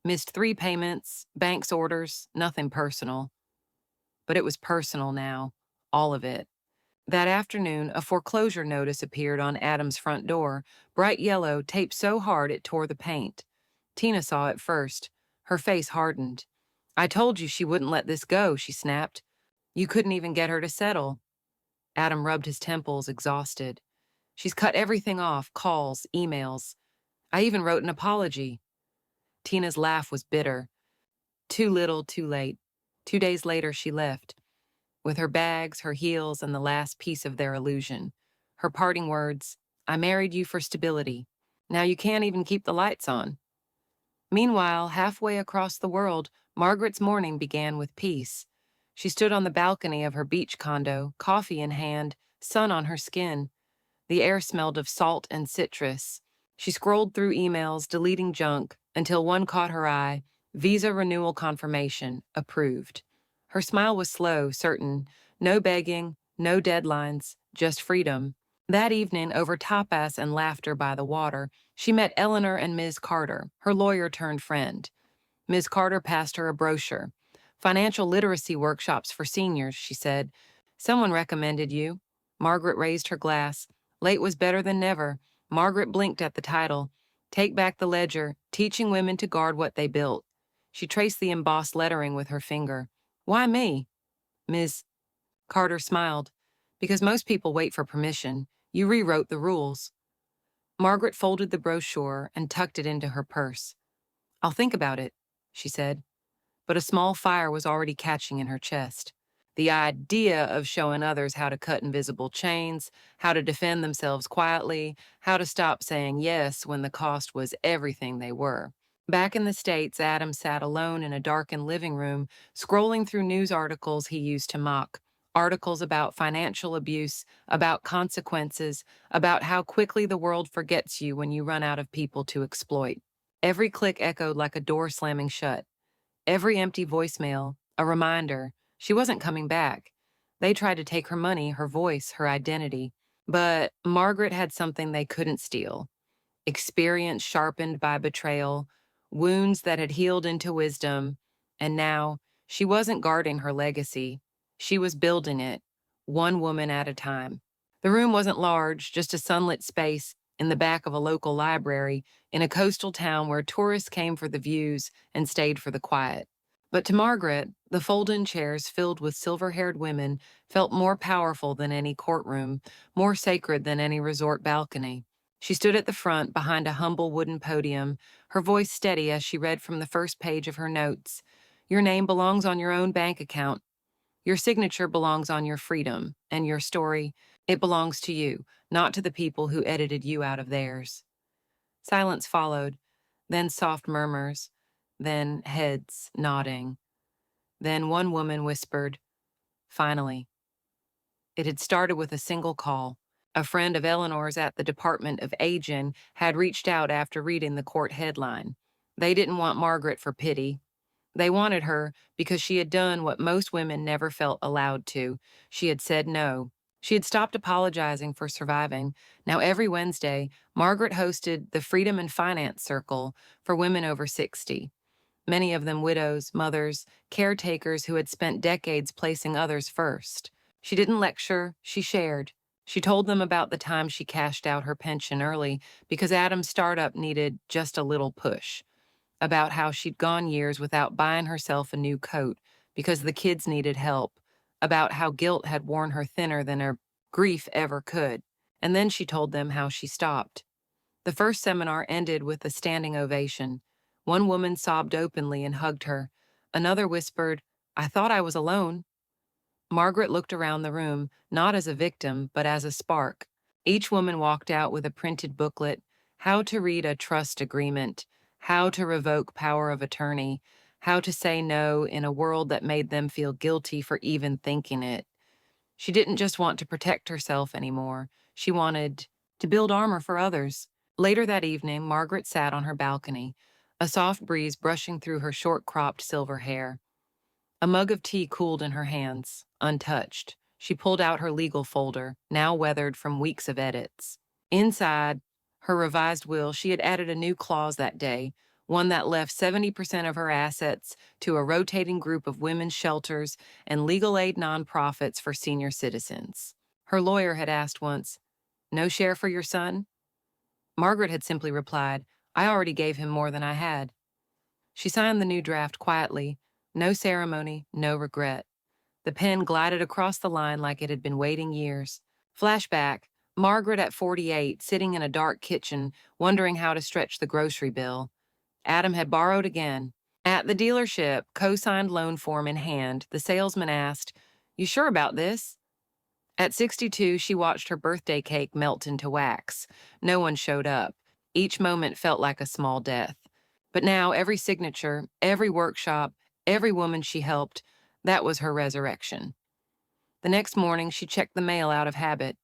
A: Missed 3 payments, bank's orders, nothing personal. But it was personal now, all of it. That afternoon, a foreclosure notice appeared on Adam's front door, bright yellow, taped so hard it tore the paint. Tina saw it first. Her face hardened. I told you she wouldn't let this go, she snapped. You couldn't even get her to settle. Adam rubbed his temples, exhausted. She's cut everything off, calls, emails. I even wrote an apology. Tina's laugh was bitter. Too little, too late. 2 days later, she left, with her bags, her heels, and the last piece of their illusion. Her parting words, I married you for stability. Now you can't even keep the lights on. Meanwhile, halfway across the world, Margaret's morning began with peace. She stood on the balcony of her beach condo, coffee in hand, sun on her skin. The air smelled of salt and citrus. She scrolled through emails, deleting junk, until one caught her eye. Visa renewal confirmation, approved. Her smile was slow, certain. No begging, no deadlines, just freedom. That evening, over tapas and laughter by the water, she met Eleanor and Ms. Carter, her lawyer-turned-friend. Ms. Carter passed her a brochure. Financial literacy workshops for seniors, she said. Someone recommended you. Margaret raised her glass. Late was better than never. Margaret blinked at the title. Take Back the Ledger, Teaching Women to Guard What They Built. She traced the embossed lettering with her finger. Why me? Ms. Carter smiled. Because most people wait for permission. You rewrote the rules. Margaret folded the brochure and tucked it into her purse. I'll think about it, she said. But a small fire was already catching in her chest. The idea of showing others how to cut invisible chains, how to defend themselves quietly, how to stop saying yes when the cost was everything they were. Back in the States, Adam sat alone in a darkened living room, scrolling through news articles he used to mock. Articles about financial abuse, about consequences, about how quickly the world forgets you when you run out of people to exploit. Every click echoed like a door slamming shut. Every empty voicemail, a reminder, she wasn't coming back. They tried to take her money, her voice, her identity. But Margaret had something they couldn't steal. Experience sharpened by betrayal, wounds that had healed into wisdom, and now she wasn't guarding her legacy. She was building it, one woman at a time. The room wasn't large, just a sunlit space in the back of a local library in a coastal town where tourists came for the views and stayed for the quiet. But to Margaret, the fold-in chairs filled with silver-haired women felt more powerful than any courtroom, more sacred than any resort balcony. She stood at the front behind a humble wooden podium, her voice steady as she read from the first page of her notes. Your name belongs on your own bank account. Your signature belongs on your freedom, and your story, it belongs to you, not to the people who edited you out of theirs. Silence followed, then soft murmurs, then heads nodding. Then one woman whispered, finally. It had started with a single call. A friend of Eleanor's at the Department of Aging had reached out after reading the court headline. They didn't want Margaret for pity. They wanted her because she had done what most women never felt allowed to. She had said no. She had stopped apologizing for surviving. Now every Wednesday, Margaret hosted the Freedom and Finance Circle for women over 60. Many of them widows, mothers, caretakers who had spent decades placing others first. She didn't lecture, she shared. She told them about the time she cashed out her pension early because Adam's startup needed just a little push, about how she'd gone years without buying herself a new coat because the kids needed help, about how guilt had worn her thinner than her grief ever could. And then she told them how she stopped. The first seminar ended with a standing ovation. One woman sobbed openly and hugged her. Another whispered, I thought I was alone. Margaret looked around the room, not as a victim, but as a spark. Each woman walked out with a printed booklet, how to read a trust agreement, how to revoke power of attorney, how to say no in a world that made them feel guilty for even thinking it. She didn't just want to protect herself anymore. She wanted to build armor for others. Later that evening, Margaret sat on her balcony, a soft breeze brushing through her short-cropped silver hair. A mug of tea cooled in her hands, untouched. She pulled out her legal folder, now weathered from weeks of edits. Inside her revised will, she had added a new clause that day, one that left 70% of her assets to a rotating group of women's shelters and legal aid nonprofits for senior citizens. Her lawyer had asked once, no share for your son? Margaret had simply replied, I already gave him more than I had. She signed the new draft quietly, no ceremony, no regret. The pen glided across the line like it had been waiting years. Flashback, Margaret at 48, sitting in a dark kitchen, wondering how to stretch the grocery bill. Adam had borrowed again. At the dealership, co-signed loan form in hand, the salesman asked, "You sure about this?" At 62, she watched her birthday cake melt into wax. No one showed up. Each moment felt like a small death. But now, every signature, every workshop, every woman she helped, that was her resurrection. The next morning, she checked the mail out of habit.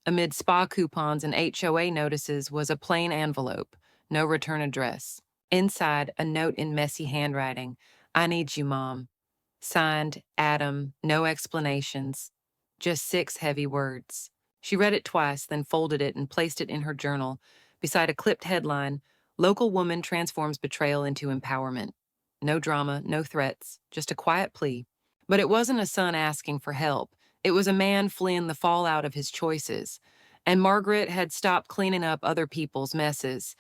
A: Amid spa coupons and HOA notices was a plain envelope, no return address. Inside, a note in messy handwriting: "I need you, Mom." Signed, Adam, no explanations, just 6 heavy words. She read it twice, then folded it and placed it in her journal, beside a clipped headline: "Local woman transforms betrayal into empowerment." No drama, no threats, just a quiet plea. But it wasn't a son asking for help. It was a man fleeing the fallout of his choices. And Margaret had stopped cleaning up other people's messes.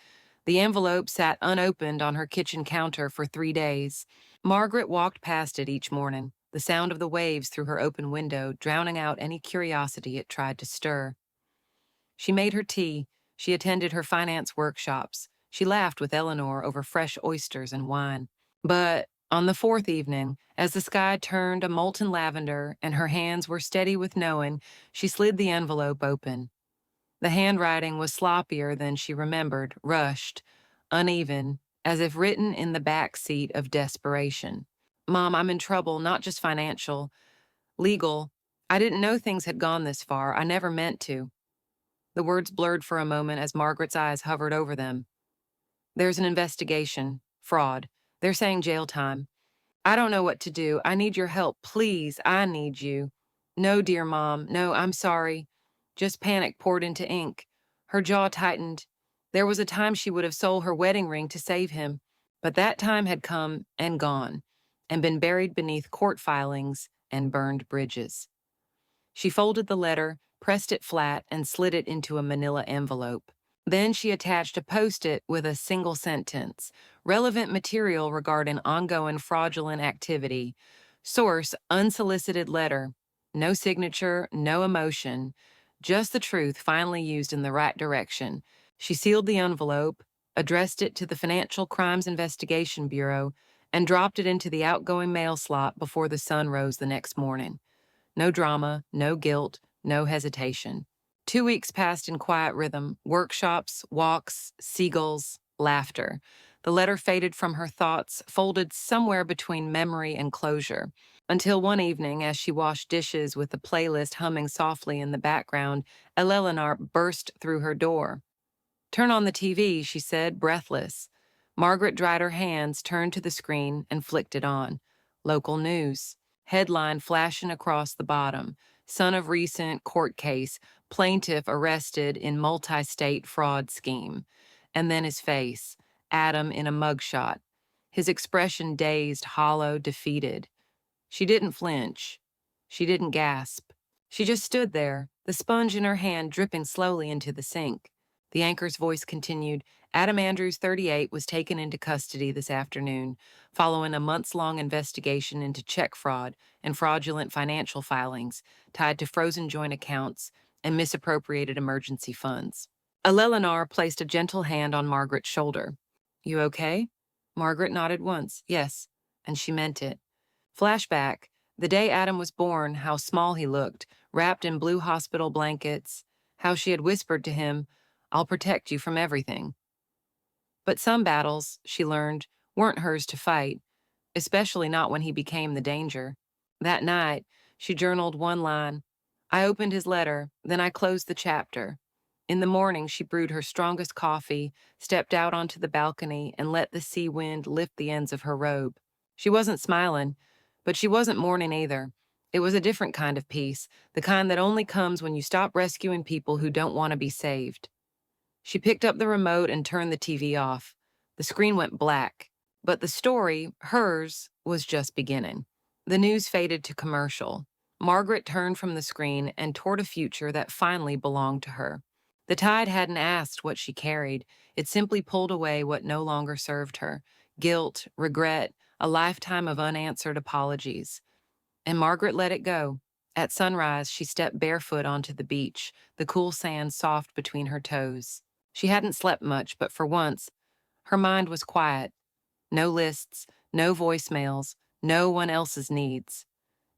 A: The envelope sat unopened on her kitchen counter for 3 days. Margaret walked past it each morning, the sound of the waves through her open window drowning out any curiosity it tried to stir. She made her tea. She attended her finance workshops. She laughed with Eleanor over fresh oysters and wine. But on the fourth evening, as the sky turned a molten lavender and her hands were steady with knowing, she slid the envelope open. The handwriting was sloppier than she remembered, rushed, uneven, as if written in the back seat of desperation. "Mom, I'm in trouble, not just financial, legal. I didn't know things had gone this far. I never meant to." The words blurred for a moment as Margaret's eyes hovered over them. "There's an investigation. Fraud. They're saying jail time. I don't know what to do. I need your help. Please, I need you." "No, dear Mom. No, I'm sorry." Just panic poured into ink. Her jaw tightened. There was a time she would have sold her wedding ring to save him, but that time had come and gone, and been buried beneath court filings and burned bridges. She folded the letter, pressed it flat, and slid it into a manila envelope. Then she attached a post-it with a single sentence: "Relevant material regarding ongoing fraudulent activity. Source, unsolicited letter." No signature, no emotion, just the truth finally used in the right direction. She sealed the envelope, addressed it to the Financial Crimes Investigation Bureau, and dropped it into the outgoing mail slot before the sun rose the next morning. No drama, no guilt, no hesitation. 2 weeks passed in quiet rhythm: workshops, walks, seagulls, laughter. The letter faded from her thoughts, folded somewhere between memory and closure. Until one evening, as she washed dishes with the playlist humming softly in the background, Eleanor burst through her door. "Turn on the TV," she said, breathless. Margaret dried her hands, turned to the screen, and flicked it on. Local news. Headline flashing across the bottom: "Son of recent court case, plaintiff arrested in multi-state fraud scheme." And then his face, Adam in a mugshot. His expression dazed, hollow, defeated. She didn't flinch. She didn't gasp. She just stood there, the sponge in her hand dripping slowly into the sink. The anchor's voice continued: "Adam Andrews, 38, was taken into custody this afternoon, following a months-long investigation into check fraud and fraudulent financial filings tied to frozen joint accounts and misappropriated emergency funds." Eleanor placed a gentle hand on Margaret's shoulder. "You okay?" Margaret nodded once. Yes, and she meant it. Flashback: the day Adam was born, how small he looked, wrapped in blue hospital blankets, how she had whispered to him, "I'll protect you from everything." But some battles, she learned, weren't hers to fight, especially not when he became the danger. That night, she journaled one line: "I opened his letter, then I closed the chapter." In the morning, she brewed her strongest coffee, stepped out onto the balcony, and let the sea wind lift the ends of her robe. She wasn't smiling, but she wasn't mourning either. It was a different kind of peace, the kind that only comes when you stop rescuing people who don't want to be saved. She picked up the remote and turned the TV off. The screen went black, but the story, hers, was just beginning. The news faded to commercial. Margaret turned from the screen and toward a future that finally belonged to her. The tide hadn't asked what she carried. It simply pulled away what no longer served her: guilt, regret, a lifetime of unanswered apologies. And Margaret let it go. At sunrise, she stepped barefoot onto the beach, the cool sand soft between her toes. She hadn't slept much, but for once, Her mind was quiet. No lists, no voicemails, no one else's needs.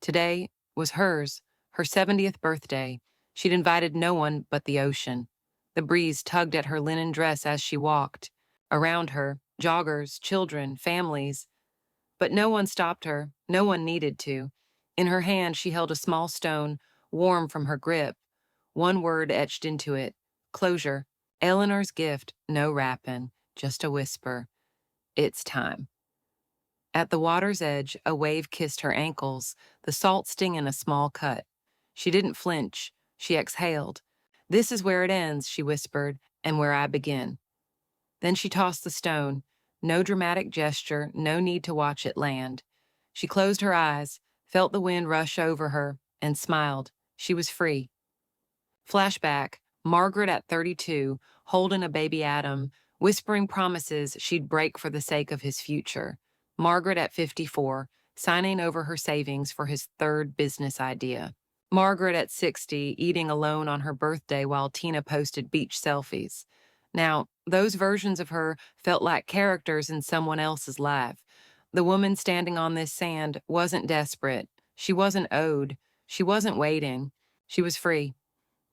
A: Today was hers, her 70th birthday. She'd invited no one but the ocean. The breeze tugged at her linen dress as she walked. Around her, joggers, children, families. But no one stopped her, no one needed to. In her hand, she held a small stone, warm from her grip. One word etched into it: closure. Eleanor's gift, no rapping, just a whisper. It's time. At the water's edge, a wave kissed her ankles, the salt stinging a small cut. She didn't flinch. She exhaled. This is where it ends, she whispered, and where I begin. Then she tossed the stone. No dramatic gesture, no need to watch it land. She closed her eyes, felt the wind rush over her, and smiled. She was free. Flashback: Margaret at 32, holding a baby Adam, whispering promises she'd break for the sake of his future. Margaret at 54, signing over her savings for his third business idea. Margaret at 60, eating alone on her birthday while Tina posted beach selfies. Now, those versions of her felt like characters in someone else's life. The woman standing on this sand wasn't desperate. She wasn't owed. She wasn't waiting. She was free.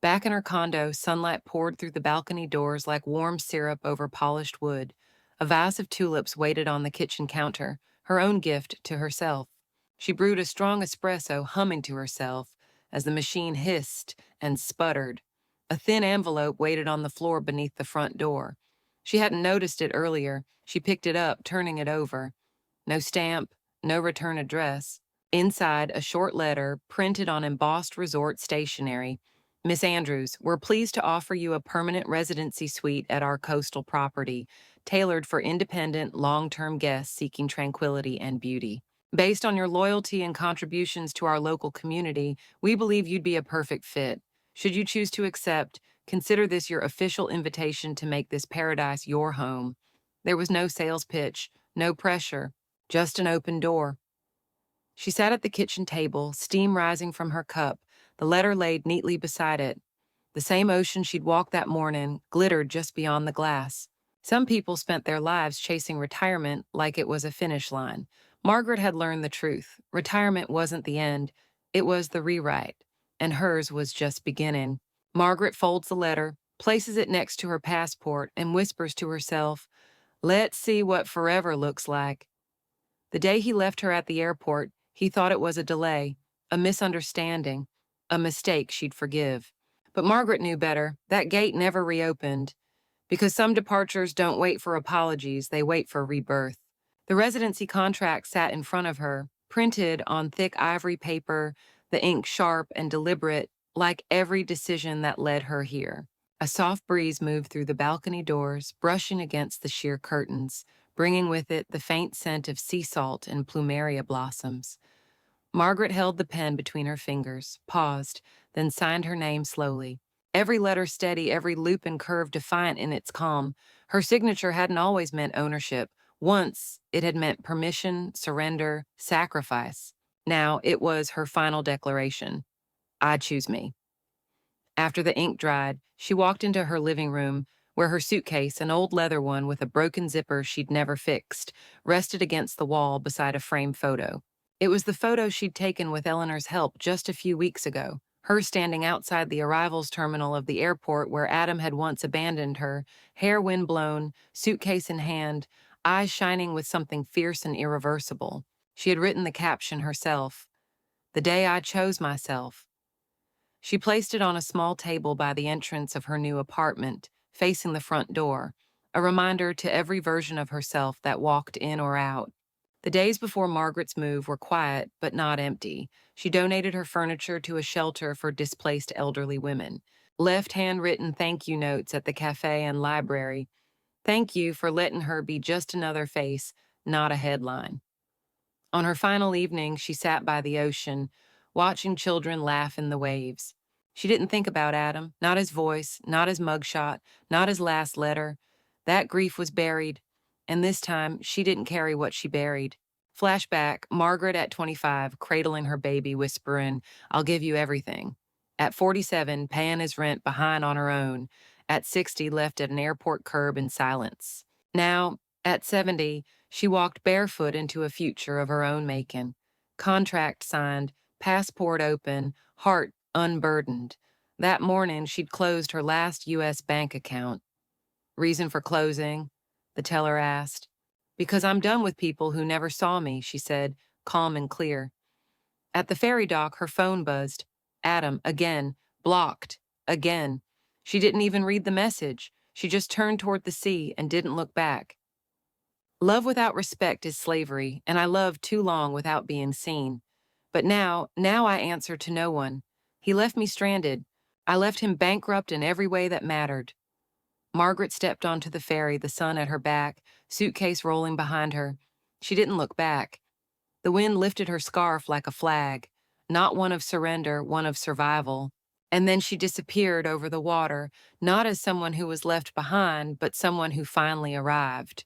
A: Back in her condo, sunlight poured through the balcony doors like warm syrup over polished wood. A vase of tulips waited on the kitchen counter, her own gift to herself. She brewed a strong espresso, humming to herself, as the machine hissed and sputtered. A thin envelope waited on the floor beneath the front door. She hadn't noticed it earlier. She picked it up, turning it over. No stamp, no return address. Inside, a short letter, printed on embossed resort stationery. Miss Andrews, we're pleased to offer you a permanent residency suite at our coastal property, tailored for independent, long-term guests seeking tranquility and beauty. Based on your loyalty and contributions to our local community, we believe you'd be a perfect fit. Should you choose to accept, consider this your official invitation to make this paradise your home. There was no sales pitch, no pressure, just an open door. She sat at the kitchen table, steam rising from her cup, the letter laid neatly beside it. The same ocean she'd walked that morning glittered just beyond the glass. Some people spent their lives chasing retirement like it was a finish line. Margaret had learned the truth. Retirement wasn't the end, it was the rewrite, and hers was just beginning. Margaret folds the letter, places it next to her passport, and whispers to herself, "Let's see what forever looks like." The day he left her at the airport, he thought it was a delay, a misunderstanding, a mistake she'd forgive. But Margaret knew better. That gate never reopened. Because some departures don't wait for apologies, they wait for rebirth. The residency contract sat in front of her, printed on thick ivory paper, the ink sharp and deliberate, like every decision that led her here. A soft breeze moved through the balcony doors, brushing against the sheer curtains, bringing with it the faint scent of sea salt and plumeria blossoms. Margaret held the pen between her fingers, paused, then signed her name slowly. Every letter steady, every loop and curve defiant in its calm. Her signature hadn't always meant ownership. Once, it had meant permission, surrender, sacrifice. Now, it was her final declaration. I choose me. After the ink dried, she walked into her living room, where her suitcase, an old leather one with a broken zipper she'd never fixed, rested against the wall beside a framed photo. It was the photo she'd taken with Eleanor's help just a few weeks ago, her standing outside the arrivals terminal of the airport where Adam had once abandoned her, hair windblown, suitcase in hand, eyes shining with something fierce and irreversible. She had written the caption herself, "The day I chose myself." She placed it on a small table by the entrance of her new apartment, facing the front door, a reminder to every version of herself that walked in or out. The days before Margaret's move were quiet, but not empty. She donated her furniture to a shelter for displaced elderly women, left handwritten thank you notes at the cafe and library. Thank you for letting her be just another face, not a headline. On her final evening, she sat by the ocean, watching children laugh in the waves. She didn't think about Adam, not his voice, not his mugshot, not his last letter. That grief was buried, and this time she didn't carry what she buried. Flashback: Margaret at 25, cradling her baby, whispering, "I'll give you everything." At 47, paying his rent behind on her own. At 60, left at an airport curb in silence. Now, at 70, she walked barefoot into a future of her own making. Contract signed, passport open, heart unburdened. That morning, she'd closed her last U.S. bank account. Reason for closing? The teller asked. Because I'm done with people who never saw me, she said, calm and clear. At the ferry dock, her phone buzzed. Adam, again. Blocked. Again. She didn't even read the message. She just turned toward the sea and didn't look back. Love without respect is slavery, and I loved too long without being seen. But now I answer to no one. He left me stranded. I left him bankrupt in every way that mattered. Margaret stepped onto the ferry, the sun at her back, suitcase rolling behind her. She didn't look back. The wind lifted her scarf like a flag, not one of surrender, one of survival. And then she disappeared over the water, not as someone who was left behind, but someone who finally arrived.